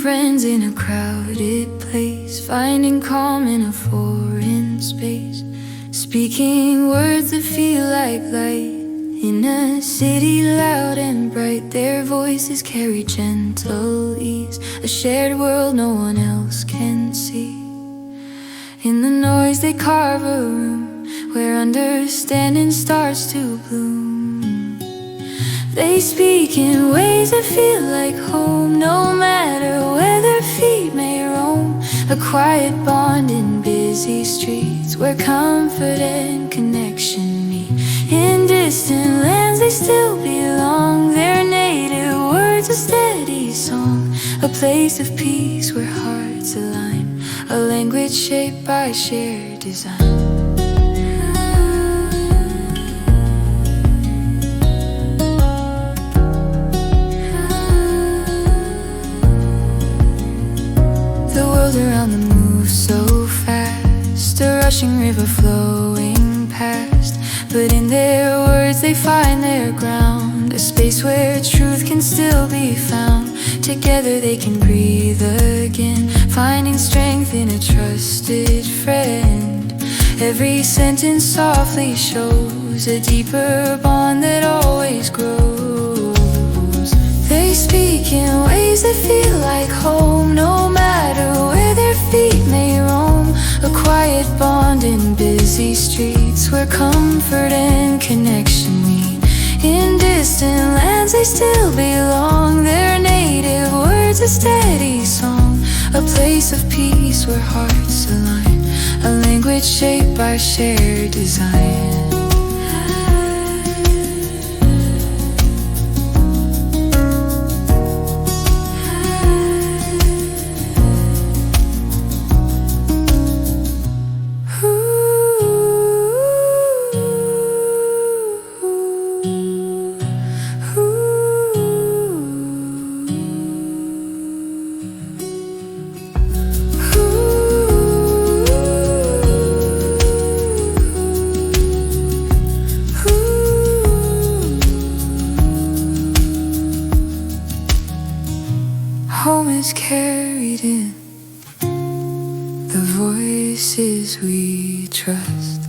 friends in a crowded place, finding calm in a foreign space, speaking words that feel like light. In a city loud and bright, their voices carry gentle ease, a shared world no one else can see. In the noise they carve a room where understanding starts to bloom. They speak in ways that feel like home, no matter where their feet may roam. A quiet bond in busy streets where comfort and connection meet. In distant lands they still belong, their native words a steady song. A place of peace where hearts align, a language shaped by shared design. Around them move so fast, a rushing river flowing past. But in their words they find their ground, a space where truth can still be found. Together they can breathe again, finding strength in a trusted friend. Every sentence softly shows a deeper bond that always grows. They speak in ways that feel like home, no matter where their feet may roam. A quiet bond in busy streets where comfort and connection meet. In distant lands they still belong, their native words a steady song. A place of peace where hearts align, a language shaped by shared design. Home is carried in the voices we trust.